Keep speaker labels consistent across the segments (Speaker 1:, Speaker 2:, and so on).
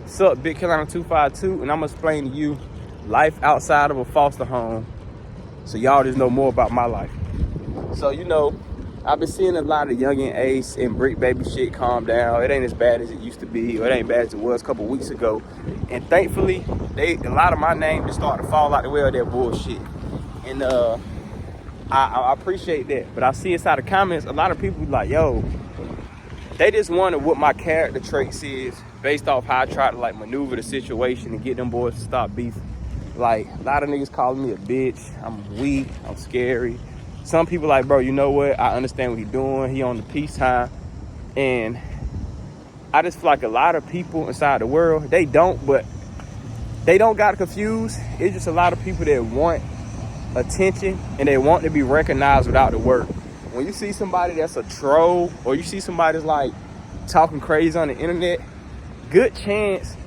Speaker 1: What's up, Big Carolina 252, and I'm gonna explain to you life outside of a foster home, so y'all just know more about my life. So I've been seeing a lot of youngin' Ace and Brick Baby shit calm down. It ain't as bad as it used to be, or it ain't bad as it was a couple weeks ago. And thankfully, a lot of my name just started to fall out the way of that bullshit. And I appreciate that. But I see inside the comments, a lot of people like, yo, they just wonder what my character traits is based off how I try to like maneuver the situation and get them boys to stop beefing. Like, a lot of niggas calling me a bitch. I'm weak, I'm scary. Some people like, bro, you know what? I understand what he's doing. He on the peacetime. And I just feel like a lot of people inside the world, they don't got confused. It's just a lot of people that want attention and they want to be recognized without the work. When you see somebody that's a troll, or you see somebody that's like talking crazy on the internet, good chance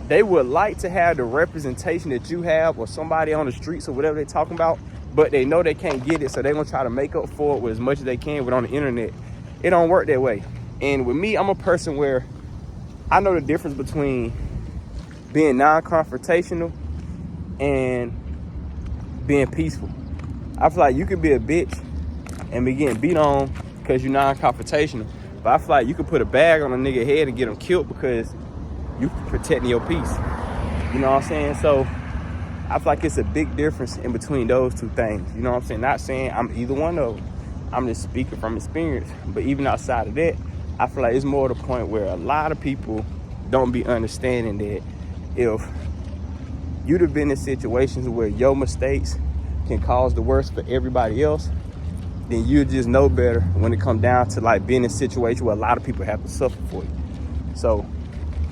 Speaker 1: they would like to have the representation that you have, or somebody on the streets or whatever they're talking about, but they know they can't get it, so they're gonna try to make up for it with as much as they can. But on the internet, it don't work that way. And with me, I'm a person where I know the difference between being non-confrontational and being peaceful. I feel like you could be a bitch and be getting beat on because you're non-confrontational, but I feel like you could put a bag on a nigga head and get him killed because you protecting your peace. You know what I'm saying? So I feel like it's a big difference in between those two things. You know what I'm saying? Not saying I'm either one of them. I'm just speaking from experience. But even outside of that, I feel like it's more to the point where a lot of people don't be understanding that if you'd have been in situations where your mistakes can cause the worst for everybody else, then you just know better when it comes down to like being in a situation where a lot of people have to suffer for you. So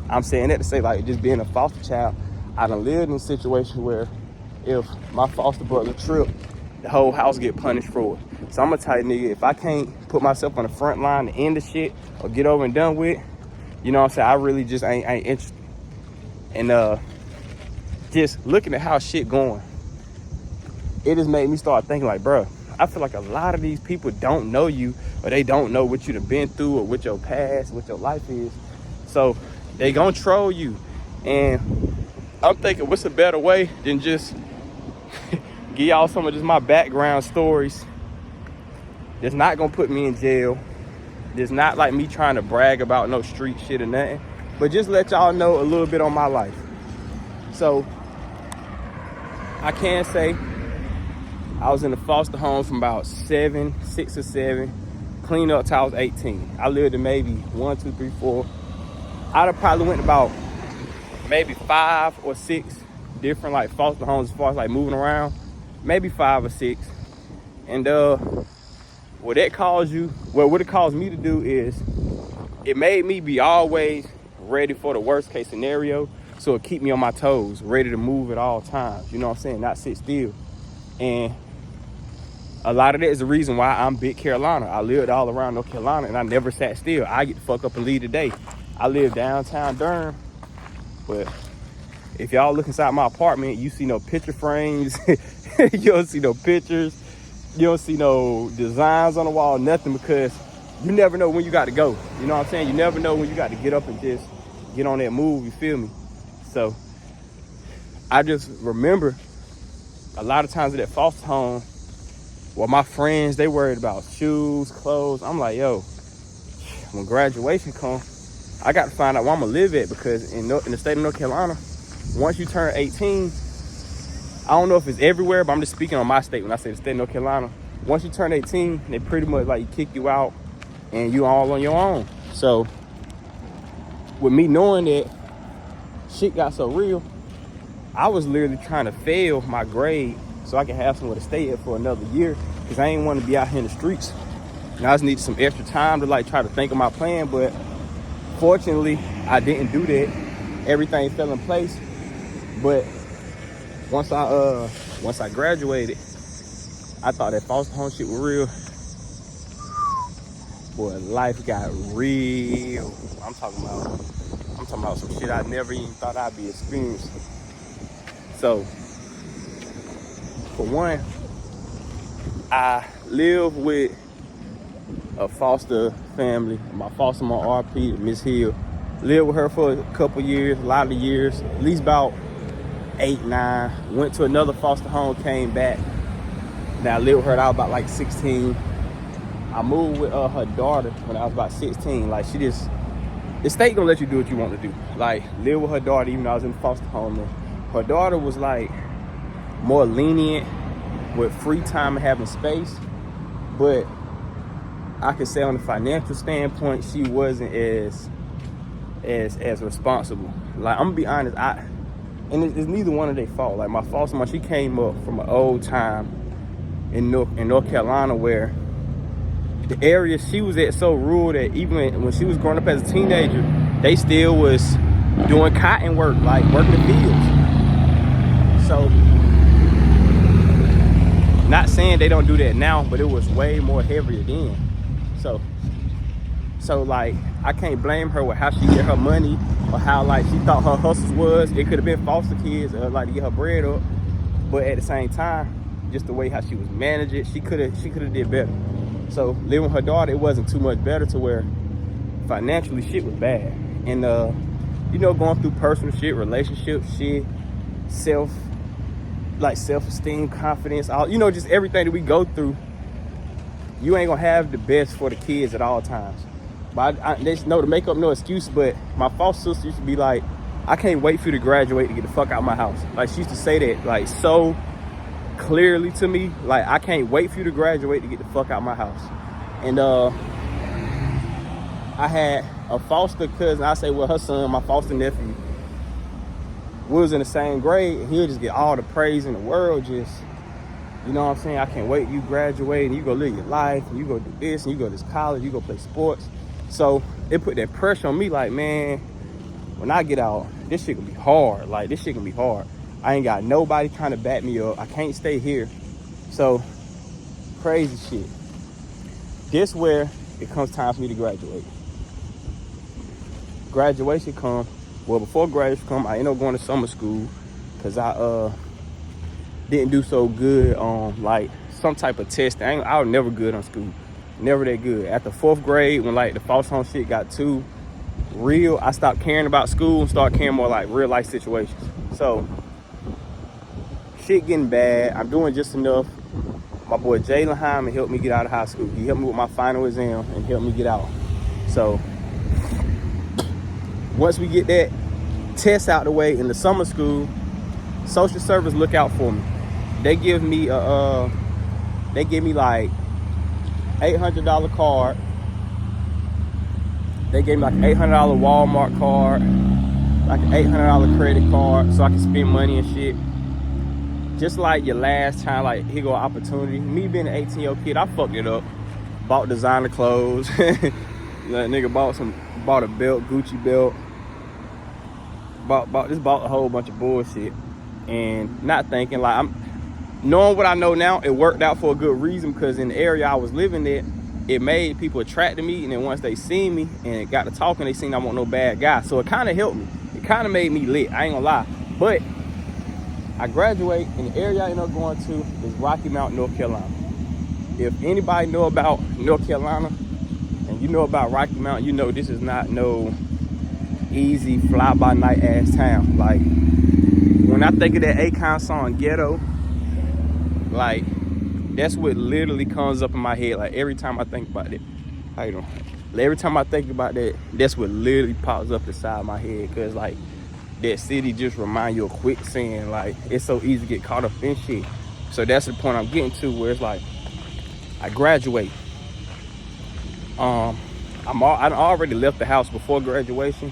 Speaker 1: I'm saying that to say, like, just being a foster child, I done lived in a situation where if my foster brother tripped, the whole house get punished for it. So I'm a type nigga, if I can't put myself on the front line to end the shit or get over and done with, you know what I'm saying, I really just ain't interested. And just looking at how shit going, it just made me start thinking like, bruh, I feel like a lot of these people don't know you, or they don't know what you done been through, or what your past, what your life is. So they gonna troll you. And I'm thinking, what's a better way than just give y'all some of just my background stories that's not gonna put me in jail. That's not like me trying to brag about no street shit or nothing, but just let y'all know a little bit on my life. So I can say I was in the foster home from about 6 or 7, cleaned up till I was 18. I lived in maybe 1, 2, 3, 4. I'd have probably went about maybe 5 or 6 different like foster homes as far as like moving around, maybe 5 or 6. And what it caused me to do is it made me be always ready for the worst case scenario, so it keep me on my toes, ready to move at all times. You know what I'm saying? Not sit still. And a lot of that is the reason why I'm Big Carolina. I lived all around North Carolina and I never sat still. I get the fuck up and leave today. I live downtown Durham, but if y'all look inside my apartment, you see no picture frames. You don't see no pictures. You don't see no designs on the wall, nothing, because you never know when you got to go. You know what I'm saying? You never know when you got to get up and just get on that move, you feel me? So I just remember a lot of times at that foster home, well, my friends, they worried about shoes, clothes. I'm like, yo, when graduation comes, I got to find out where I'm going to live at, because in the state of North Carolina, once you turn 18, I don't know if it's everywhere, but I'm just speaking on my state when I say the state of North Carolina. Once you turn 18, they pretty much like kick you out and you all on your own. So with me knowing that shit got so real, I was literally trying to fail my grade so I could have somewhere to stay at for another year, because I ain't want to be out here in the streets. And I just needed some extra time to like try to think of my plan, but fortunately I didn't do that. Everything fell in place. But once I graduated, I thought that foster home shit was real. Boy, life got real. I'm talking about some shit I never even thought I'd be experiencing. So, for one, I live with a foster family. My foster mom, RP, Miss Hill. Lived with her for a couple years, a lot of years, at least about 8, 9. Went to another foster home, came back. Now I lived with her, I was about like 16. I moved with her daughter when I was about 16. Like, she just, the state gonna let you do what you want to do. Like, live with her daughter even though I was in foster home. And her daughter was like more lenient with free time and having space. But I could say on the financial standpoint, she wasn't as responsible. Like, I'm gonna be honest, and it's neither one of their fault. Like, my foster mom, she came up from an old time in North Carolina where the area she was at so rural that even when she was growing up as a teenager, they still was doing cotton work, like working the fields. So, not saying they don't do that now, but it was way more heavier then. So like, I can't blame her with how she get her money or how like she thought her hustles was. It could have been foster kids or like to get her bread up, but at the same time, just the way how she was managing it, she could have did better. So living with her daughter, it wasn't too much better to where financially shit was bad. And going through personal shit, relationship shit, self-esteem, confidence, all, just everything that we go through, you ain't gonna have the best for the kids at all times. But they just know to make up no excuse, but my foster sister used to be like, I can't wait for you to graduate to get the fuck out of my house. Like, she used to say that like so clearly to me, like, I can't wait for you to graduate to get the fuck out of my house. And I had a foster cousin, I say, well, her son, my foster nephew, we was in the same grade, and he'll just get all the praise in the world, just, you know what I'm saying, I can't wait, you graduate, and you go live your life, and you go do this, and you go to this college, you go play sports. So it put that pressure on me, like, man, when I get out, this shit gonna be hard. Like, this shit gonna be hard. I ain't got nobody trying to back me up. I can't stay here. So, crazy shit. This where it comes time for me to graduate. Graduation come. Well, before graduation come, I ended up going to summer school because I didn't do so good on like some type of test. I was never good on school. Never that good. After 4th grade, when like the foster home shit got too real, I stopped caring about school and started caring more like real life situations. So shit getting bad. I'm doing just enough. My boy Jalen Hyman helped me get out of high school. He helped me with my final exam and helped me get out. So once we get that test out the way in the summer school, social service look out for me. They give me like $800 card. They gave me like an $800 Walmart card, like an $800 credit card, so I can spend money and shit. Just like your last time, like, here go an opportunity. Me being an 18-year-old kid, I fucked it up. Bought designer clothes. That nigga bought a belt, Gucci belt. Bought a whole bunch of bullshit. And not thinking, like, I'm knowing what I know now, it worked out for a good reason, because in the area I was living in, it made people attract to me, and then once they seen me and got to talking, they seen I wasn't no bad guy. So it kind of helped me. It kind of made me lit, I ain't gonna lie. But I graduate, and the area I end up going to is Rocky Mount, North Carolina. If anybody know about North Carolina, and you know about Rocky Mount, you know this is not no easy fly-by-night ass town. Like, when I think of that Akon song, Ghetto, like, that's what literally comes up in my head. Like, every time I think about it, how you doing? Every time I think about that, that's what literally pops up inside my head. Cause like, that city just remind you of quicksand. Like, it's so easy to get caught up in shit. So that's the point I'm getting to, where it's like, I graduate. I already left the house before graduation.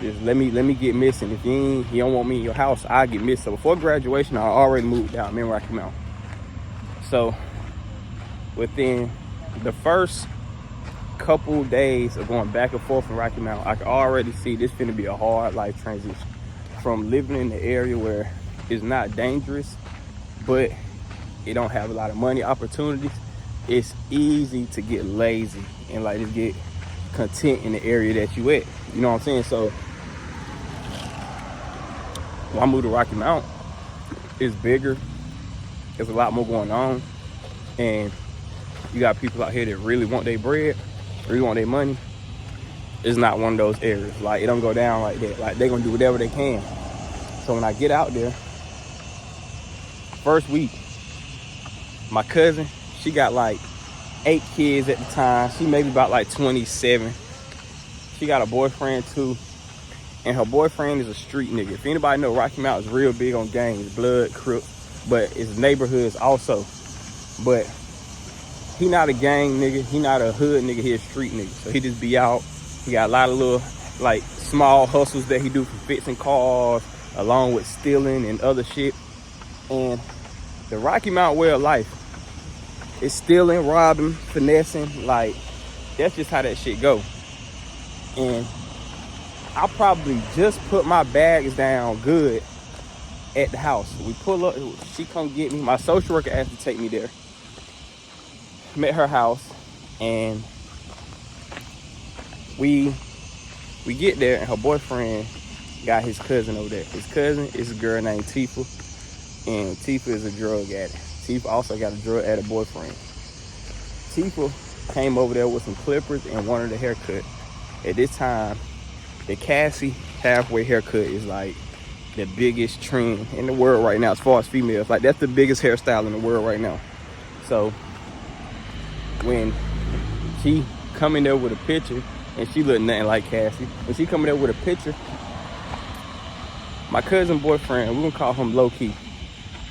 Speaker 1: Just let me get missing. If you don't want me in your house, I get missed. So before graduation, I already moved down. I'm in Rocky Mount. So within the first couple days of going back and forth from Rocky Mount, I can already see this finna be a hard life transition. From living in the area where it's not dangerous, but it don't have a lot of money opportunities, it's easy to get lazy and like just get content in the area that you at. You know what I'm saying? So when I moved to Rocky Mount, it's bigger. There's a lot more going on. And you got people out here that really want their bread, really want their money. it's not one of those areas. Like, it don't go down like that. Like, they gonna do whatever they can. So when I get out there, first week, my cousin, she got like 8 kids at the time. She maybe about like 27. She got a boyfriend too. And her boyfriend is a street nigga. If anybody know, Rocky Mount is real big on gangs, blood, crip, but it's neighborhoods also. But he not a gang nigga. He not a hood nigga. He a street nigga. So he just be out. He got a lot of little, like, small hustles that he do for fixing cars, along with stealing and other shit. And the Rocky Mount way of life is stealing, robbing, finessing. Like, that's just how that shit go. And I probably just put my bags down good at the house. We pull up, she come get me. My social worker asked to take me there. Met her house, and we get there, and her boyfriend got his cousin over there. His cousin is a girl named Tifa, and Tifa is a drug addict. Tifa also got a drug addict boyfriend. Tifa came over there with some clippers and wanted a haircut. At this time, the Cassie halfway haircut is like the biggest trend in the world right now as far as females. Like, that's the biggest hairstyle in the world right now. So when she come in there with a picture, and she looked nothing like Cassie, when she come in there with a picture, my cousin boyfriend, we're gonna call him Low-Key.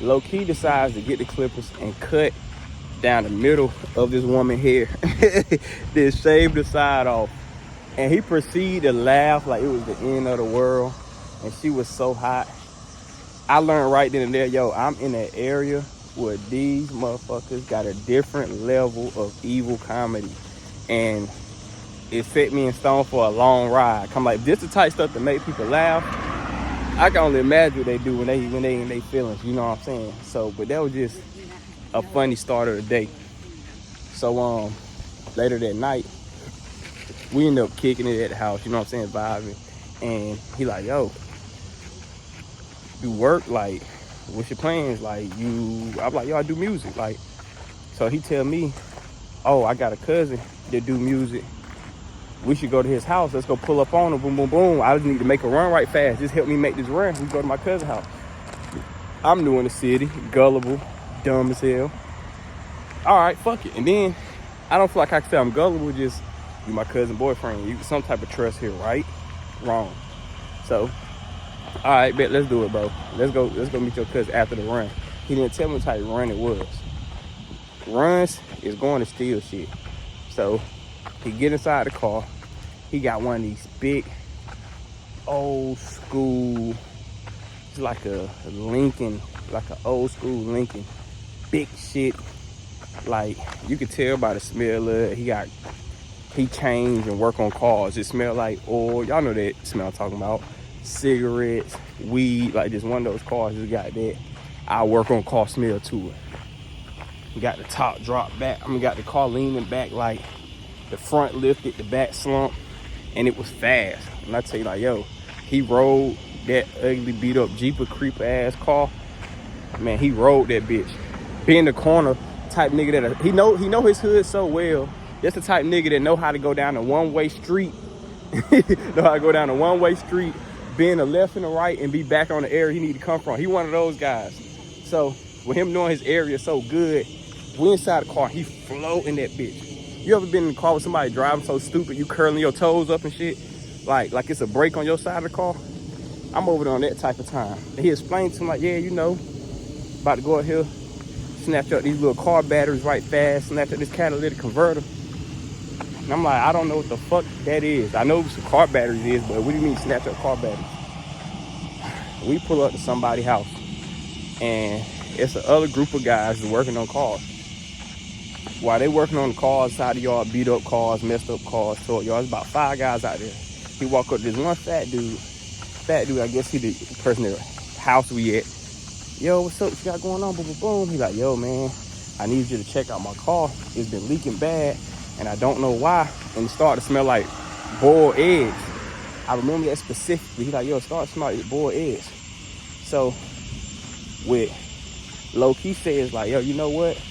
Speaker 1: Low-Key decides to get the clippers and cut down the middle of this woman's hair. Then shave the side off. And he proceeded to laugh like it was the end of the world. And she was so hot. I learned right then and there, yo, I'm in an area where these motherfuckers got a different level of evil comedy. And it set me in stone for a long ride. I'm like, this the type stuff that make people laugh. I can only imagine what they do when they in their feelings, you know what I'm saying? So, but that was just a funny start of the day. So later that night, we ended up kicking it at the house, you know what I'm saying, vibing. And he like, yo, you work, like, what's your plans? Like, I'm like, yo, I do music. Like, so he tell me, oh, I got a cousin that do music. We should go to his house. Let's go pull up on him. Boom, boom, boom. I just need to make a run right fast. Just help me make this run. We go to my cousin's house. I'm new in the city, gullible, dumb as hell. All right, fuck it. And then I don't feel like I can say I'm gullible. Just you, my cousin boyfriend. You some type of trust here, right? Wrong. So, all right, bet, let's do it, bro. Let's go meet your cousin after the run. He didn't tell me what type of run it was. Runs is going to steal shit. So he get inside the car. He got one of these big, old school, it's like a Lincoln, like an old school Lincoln. Big shit. Like, you could tell by the smell of it. He changed and work on cars. It smelled like oil. Y'all know that smell I'm talking about. Cigarettes, weed, like just one of those cars just got that I work on car smell to it. You got the top drop back. Got the car leaning back, like the front lifted, the back slump, and it was fast. And I tell you, like, yo, he rode that ugly beat up Jeeper creeper ass car. Man, he rode that bitch. Being the corner type nigga that he know his hood so well. That's the type nigga that know how to go down a one-way street. Know how to go down a one-way street, bend a left and a right, and be back on the area he need to come from. He one of those guys. So with him knowing his area so good, we inside the car, he floating that bitch. You ever been in the car with somebody driving so stupid, you curling your toes up and shit? Like it's a brake on your side of the car? I'm over there on that type of time. And he explained to him, like, yeah, you know, about to go out here, snatch up these little car batteries right fast, snatch up this catalytic converter. And I'm like, I don't know what the fuck that is. I know what some car batteries is, but what do you mean snatch up car batteries? We pull up to somebody's house, and it's the other group of guys that's working on cars. While they working on the cars, side of y'all, beat up cars, messed up cars, so y'all, there's about 5 guys out there. He walk up to this one fat dude, I guess he the person at the house we at. Yo, what's up? What you got going on? Boom, boom, boom. He like, yo, man, I need you to check out my car. It's been leaking bad, and I don't know why. And it started to smell like boiled eggs. I remember that specifically. He like, yo, it started to smell like boiled eggs. So, with Low-Key says, like, yo, you know what?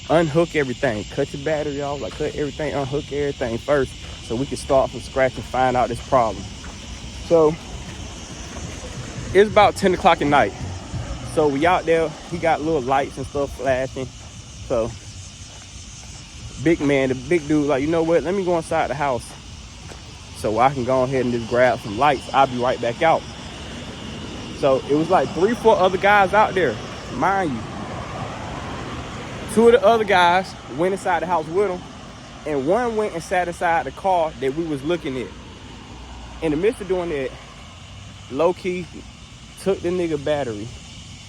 Speaker 1: Unhook everything. Cut your battery off. Like, cut everything. Unhook everything first so we can start from scratch and find out this problem. So it's about 10 o'clock at night. So we out there, he got little lights and stuff flashing. So big man, the big dude, like, you know what, let me go inside the house so I can go ahead and just grab some lights. I'll be right back out. So it was like 3-4 other guys out there, mind you. 2 of the other guys went inside the house with him, and one went and sat inside the car that we was looking at. In the midst of doing that, low-key took the nigga battery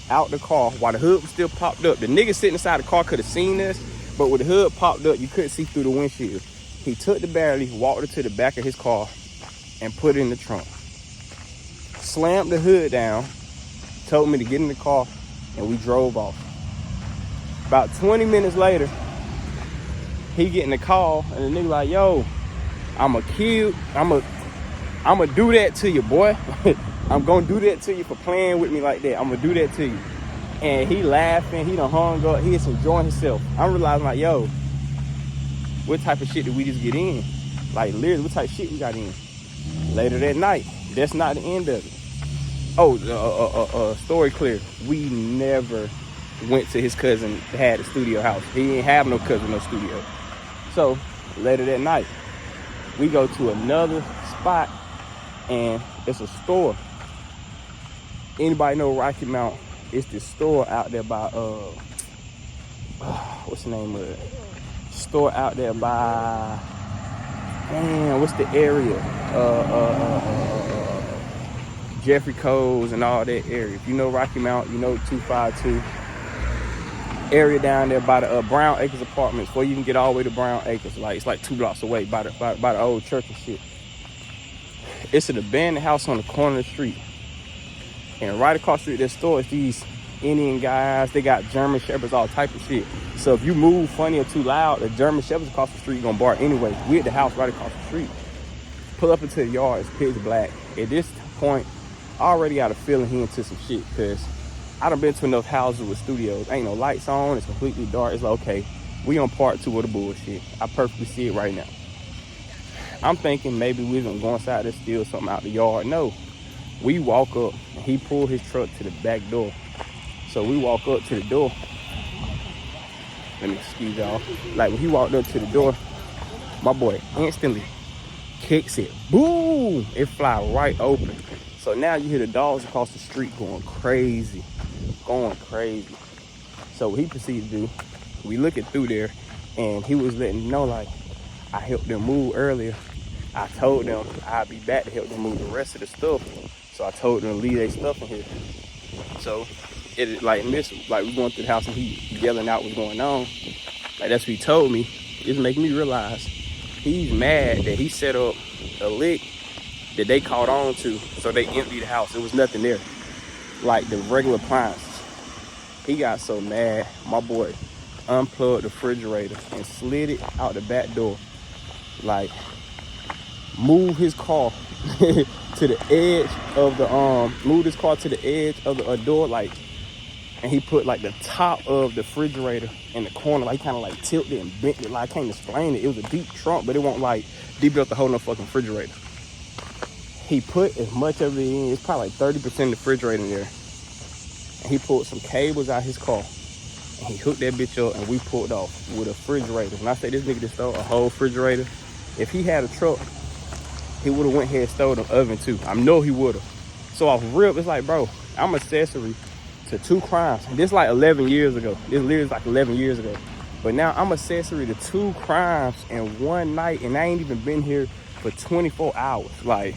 Speaker 1: out the car while the hood was still popped up. The nigga sitting inside the car could have seen us, but with the hood popped up, you couldn't see through the windshield. He took the battery, walked it to the back of his car, and put it in the trunk. Slammed the hood down, told me to get in the car, and we drove off. About 20 minutes later, he getting the call, and the nigga like, yo, I'ma do that to you, boy. I'm gonna do that to you for playing with me like that. I'm gonna do that to you. And he laughing, he done hung up, he is enjoying himself. I'm realizing like, yo, what type of shit did we just get in? Like literally, what type of shit we got in? Later that night, that's not the end of it. Oh, story clear. We never went to his cousin that had a studio house. He didn't have no cousin, no studio. So later that night, we go to another spot, and it's a store. Anybody know Rocky Mount? It's this store out there by what's the name of it? Store out there by, damn, what's the area? Jeffrey Coles and all that area. If you know Rocky Mount, you know 252 area down there by the Brown Acres Apartments, before you can get all the way to Brown Acres. Like it's like 2 blocks away by the old church and shit. It's an abandoned house on the corner of the street. And right across the street, there's stores, these Indian guys, they got German Shepherds, all type of shit. So if you move funny or too loud, the German Shepherds across the street gonna bark anyway. We at the house right across the street. Pull up into the yard, it's pitch black. At this point, I already got a feeling he into some shit, because I done been to enough houses with studios. Ain't no lights on, it's completely dark. It's like, okay, we on part 2 of the bullshit. I perfectly see it right now. I'm thinking maybe we gonna go inside there, steal something out the yard. No. We walk up, and he pulled his truck to the back door. So we walk up to the door. Let me excuse y'all. Like when he walked up to the door, my boy instantly kicks it. Boom! It fly right open. So now you hear the dogs across the street going crazy. So what he proceeded to do, we looking through there, and he was letting me know, like, I helped them move earlier. I told them I'd be back to help them move the rest of the stuff. So I told them to leave their stuff in here. So it like we going through the house and he yelling out what's going on. Like that's what he told me. It's making me realize he's mad that he set up a lick that they caught on to, so they emptied the house. There was nothing there, like the regular appliances. He got so mad, my boy unplugged the refrigerator and slid it out the back door. Like, move his car to the edge of the door, like, and he put like the top of the refrigerator in the corner, like kind of like tilted and bent it. Like I can't explain it. It was a deep trunk, but it won't like deep enough to hold no fucking refrigerator. He put as much of it in, it's probably like 30% of the refrigerator in there. And he pulled some cables out his car, and he hooked that bitch up, and we pulled off with a refrigerator. When I say this nigga just stole a whole refrigerator, if he had a truck, he would have went ahead and stole the oven too. I know he would have. So off rip, it's like, bro, I'm accessory to 2 crimes. This like 11 years ago. This literally like 11 years ago. But now I'm accessory to 2 crimes in one night, and I ain't even been here for 24 hours. Like,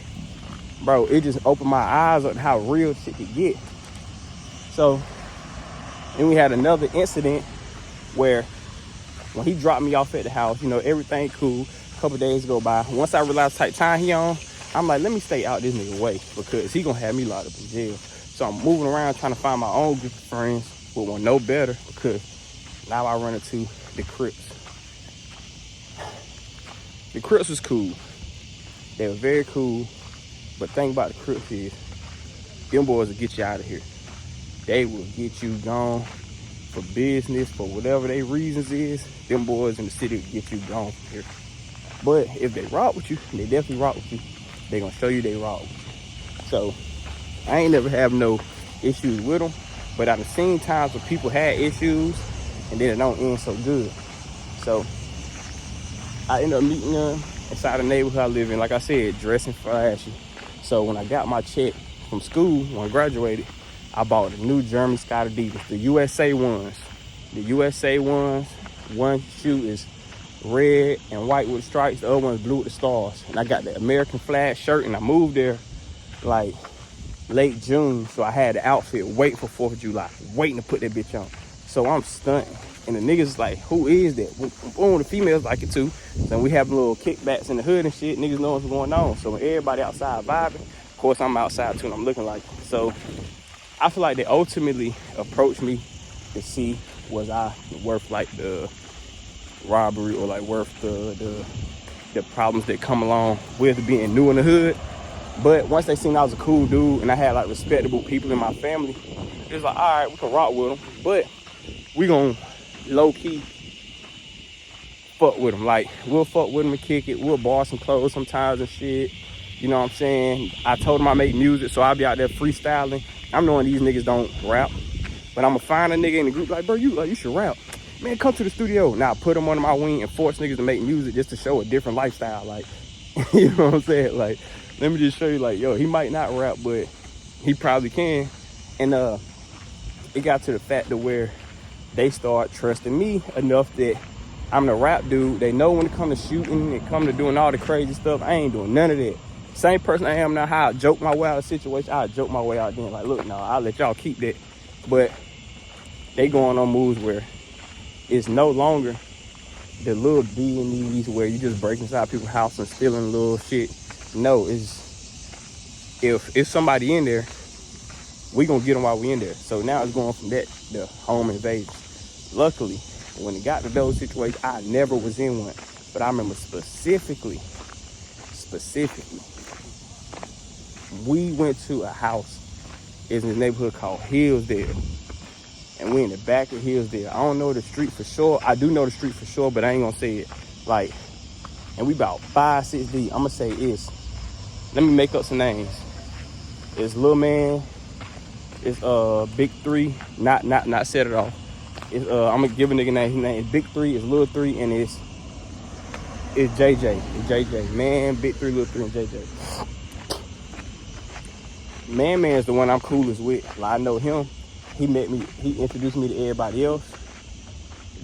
Speaker 1: bro, it just opened my eyes on how real shit could get. So then we had another incident where when he dropped me off at the house, you know, everything cool. A couple days go by. Once I realized the type time he on, I'm like, let me stay out this nigga way, because he gonna have me locked up in jail. So I'm moving around trying to find my own group of friends who want no better, because now I run into the Crips. The Crips was cool. They were very cool. But the thing about the Crips is, them boys will get you out of here. They will get you gone for business, for whatever their reasons is. Them boys in the city will get you gone from here. But if they rock with you, they definitely rock with you. They gonna show you they rock with you. So I ain't never have no issues with them. But I've seen times where people had issues and then it don't end so good. So I ended up meeting them inside the neighborhood I live in. Like I said, dressing flashy. So when I got my check from school, when I graduated, I bought the new German Scott Adidas, the USA ones. The USA ones, one shoe is red and white with stripes, the other one's blue with the stars. And I got the American flag shirt, and I moved there like late June, so I had the outfit waiting for 4th of July, waiting to put that bitch on. So I'm stunting. And the niggas like, who is that? Boom, the females like it too. So we have little kickbacks in the hood and shit. Niggas know what's going on. So when everybody outside vibing, of course I'm outside too and I'm looking like it. So I feel like they ultimately approached me to see was I worth like the robbery or like worth the problems that come along with being new in the hood. But once they seen I was a cool dude and I had like respectable people in my family, it was like, all right, we can rock with them, but we gonna low-key fuck with them. Like, we'll fuck with them and kick it. We'll borrow some clothes sometimes and shit. You know what I'm saying? I told them I make music, so I'll be out there freestyling. I'm knowing these niggas don't rap, but I'm gonna find a nigga in the group like, bro, you should rap. Man, come to the studio. Now I put them under my wing and force niggas to make music just to show a different lifestyle. Like, you know what I'm saying? Like, let me just show you, like, yo, he might not rap, but he probably can. And it got to the fact to where they start trusting me enough that I'm the rap dude. They know when it comes to shooting and come to doing all the crazy stuff, I ain't doing none of that. Same person I am now, how I joke my way out of the situation, I joke my way out then. Like, look, no, I'll let y'all keep that. But they going on moves where it's no longer the little B&Es where you just break inside people's house and stealing little shit. No, it's if it's somebody in there, we gonna get them while we in there. So now it's going from that to home invasion. Luckily, when it got to those situations, I never was in one. But I remember specifically, we went to a house in the neighborhood called Hillsdale. And we in the back of Hillsdale. I don't know the street for sure. I do know the street for sure, but I ain't gonna say it. Like, and we about 5-6 deep. I'm gonna say it's, let me make up some names. It's Lil Man. It's Big 3. Not set it off. It's I'm gonna give a nigga name. His name is Big 3. It's Lil 3, and it's JJ. It's JJ. Man, Big 3, Lil 3, and JJ. Man is the one I'm coolest with. Like, I know him. He met me. He introduced me to everybody else.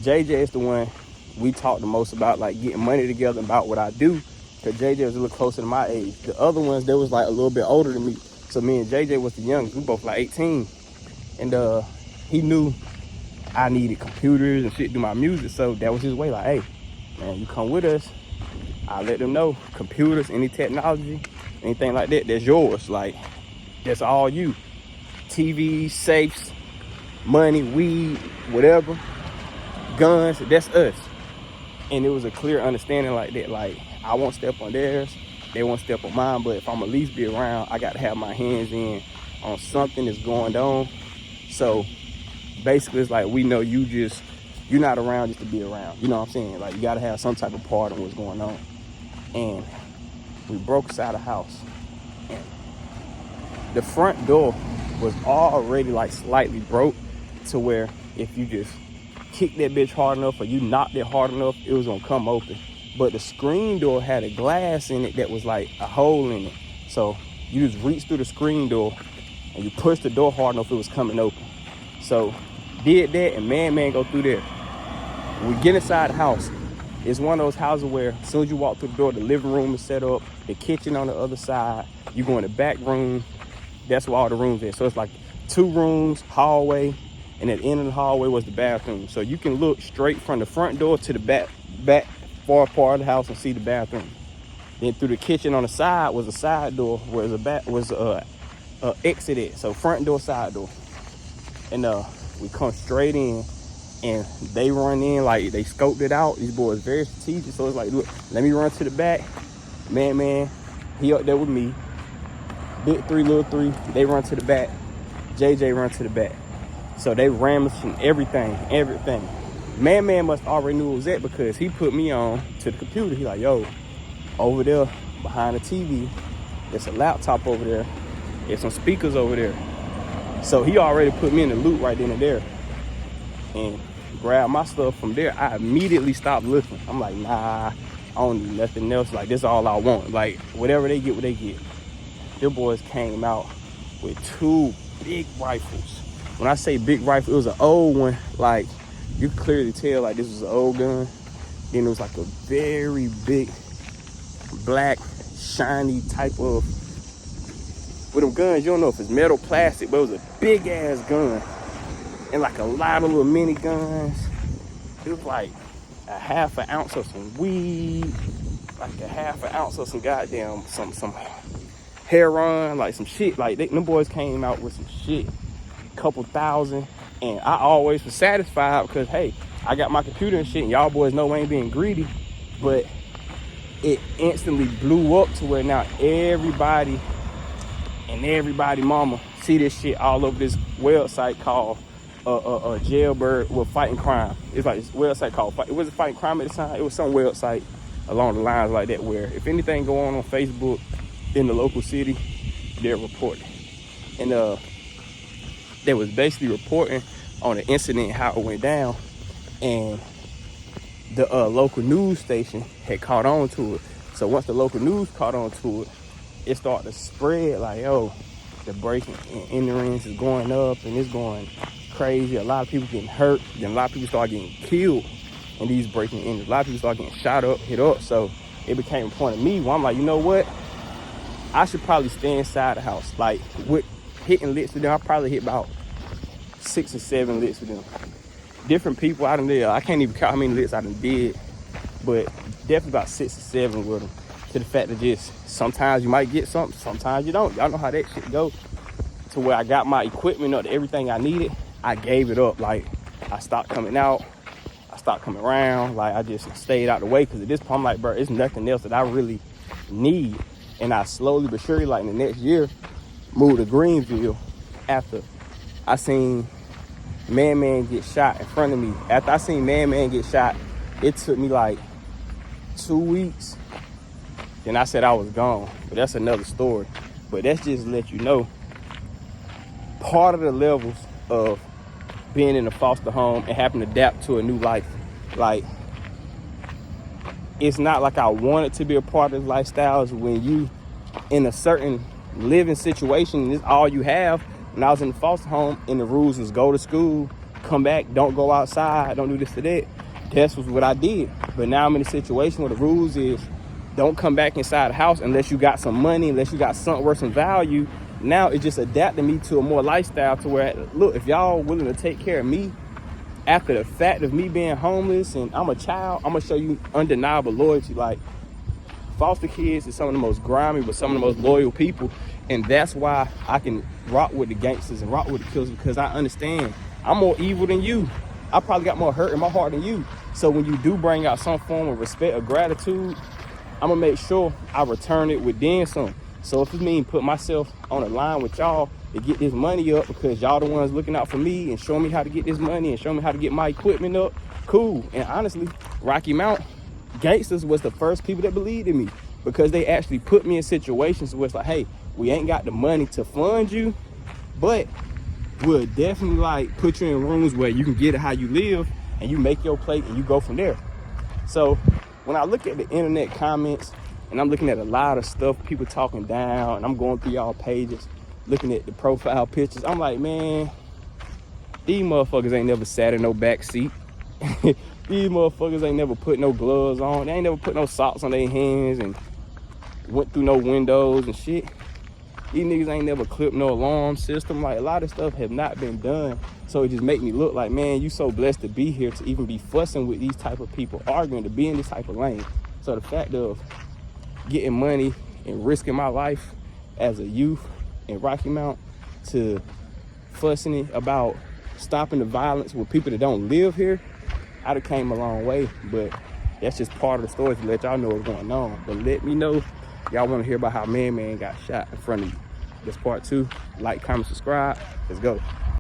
Speaker 1: JJ is the one we talk the most about, like getting money together about what I do. Cause JJ was a little closer to my age. The other ones, they was like a little bit older than me. So me and JJ was the youngest. We both like 18. And he knew I needed computers and shit to do my music. So that was his way. Like, hey, man, you come with us. I'll let them know. Computers, any technology, anything like that, that's yours. Like, that's all you. TVs, safes, money, weed, whatever, guns, that's us. And it was a clear understanding like that. Like, I won't step on theirs, they won't step on mine, but if I'm at least be around, I got to have my hands in on something that's going on. So basically it's like, we know you're not around just to be around. You know what I'm saying? Like, you got to have some type of part in what's going on. And we broke inside the house. And the front door was already like slightly broke to where if you just kicked that bitch hard enough or you knocked it hard enough, it was gonna come open. But the screen door had a glass in it that was like a hole in it. So you just reach through the screen door and you push the door hard enough, it was coming open. So did that, and man go through there. When we get inside the house, it's one of those houses where as soon as you walk through the door, the living room is set up, the kitchen on the other side, you go in the back room, that's where all the rooms are. So it's like 2 rooms, hallway, and at the end of the hallway was the bathroom. So you can look straight from the front door to the back far part of the house and see the bathroom. Then through the kitchen on the side was a side door where was a exit at. So front door, side door. And we come straight in and they run in like they scoped it out. These boys very strategic. So it's like, look, let me run to the back. Man, he up there with me. Big 3, Lil 3, they run to the back. JJ run to the back. So they ramaging everything. Man must already knew it was that because he put me on to the computer. He like, yo, over there behind the TV, there's a laptop over there. There's some speakers over there. So he already put me in the loop right then and there and grabbed my stuff from there. I immediately stopped looking. I'm like, nah, I don't need nothing else. Like, this is all I want. Like, whatever they get, what they get. Them boys came out with 2 big rifles. When I say big rifle, it was an old one. Like, you could clearly tell, like, this was an old gun. Then it was like a very big, black, shiny type of, with them guns, you don't know if it's metal, plastic, but it was a big ass gun. And like a lot of little mini guns. It was like a half an ounce of some weed, like a half an ounce of some goddamn, some heroin, like some shit. Like, them boys came out with some shit, couple thousand. And I always was satisfied because, hey, I got my computer and shit, and y'all boys know I ain't being greedy. But it instantly blew up to where now everybody and everybody mama see this shit all over this website called Jailbird with Fighting Crime. It's like this website called it wasn't Fighting Crime at the time. It was some website along the lines like that, where if anything go on Facebook in the local city, they're reporting. And they was basically reporting on the incident, how it went down, and the local news station had caught on to it. So once the local news caught on to it, it started to spread like, yo, the breaking and enterings is going up and it's going crazy. A lot of people getting hurt. Then a lot of people start getting killed in these breaking and enters. A lot of people start getting shot up, hit up. So it became a point of me where I'm like, you know what? I should probably stay inside the house. Like, with hitting licks with them, I probably hit about 6 or 7 licks with them. Different people I done did. I can't even count how many licks I done did, but definitely about 6 or 7 with them. To the fact that just sometimes you might get something, sometimes you don't. Y'all know how that shit go. To where I got my equipment up, everything I needed, I gave it up. Like, I stopped coming out, I stopped coming around. Like, I just stayed out the way, because at this point I'm like, bro, it's nothing else that I really need. And I slowly but surely, like in the next year, moved to Greenville after I seen Man get shot in front of me. After I seen Man get shot, it took me like 2 weeks. Then I said I was gone, but that's another story. But that's just to let you know, part of the levels of being in a foster home and having to adapt to a new life. Like, it's not like I wanted to be a part of this lifestyle. It's when you in a certain living situation and it's all you have. When I was in the foster home and the rules was go to school, come back, don't go outside, don't do this or that. That's what I did. But now I'm in a situation where the rules is don't come back inside the house unless you got some money, unless you got something worth some value. Now it just adapted me to a more lifestyle to where, look, if y'all willing to take care of me after the fact of me being homeless and I'm a child, I'm gonna show you undeniable loyalty. Like, foster kids is some of the most grimy but some of the most loyal people. And that's why I can rock with the gangsters and rock with the killers, because I understand I'm more evil than you. I probably got more hurt in my heart than you. So when you do bring out some form of respect or gratitude, I'm gonna make sure I return it with then some. So if it means put myself on a line with y'all to get this money up because y'all the ones looking out for me and showing me how to get this money and showing me how to get my equipment up, cool. And honestly, Rocky Mount gangsters was the first people that believed in me, because they actually put me in situations where it's like, hey, we ain't got the money to fund you, but we'll definitely like put you in rooms where you can get it how you live and you make your plate and you go from there. So when I look at the internet comments and I'm looking at a lot of stuff, people talking down, and I'm going through y'all pages, looking at the profile pictures, I'm like, man, these motherfuckers ain't never sat in no back seat. These motherfuckers ain't never put no gloves on. They ain't never put no socks on their hands and went through no windows and shit. These niggas ain't never clipped no alarm system. Like, a lot of stuff have not been done. So it just make me look like, man, you so blessed to be here to even be fussing with these type of people, arguing, to be in this type of lane. So the fact of getting money and risking my life as a youth in Rocky Mount to fussing about stopping the violence with people that don't live here, I done came a long way. But that's just part of the story to let y'all know what's going on. But let me know y'all want to hear about how Man got shot in front of you. That's part 2. Like, comment, subscribe. Let's go.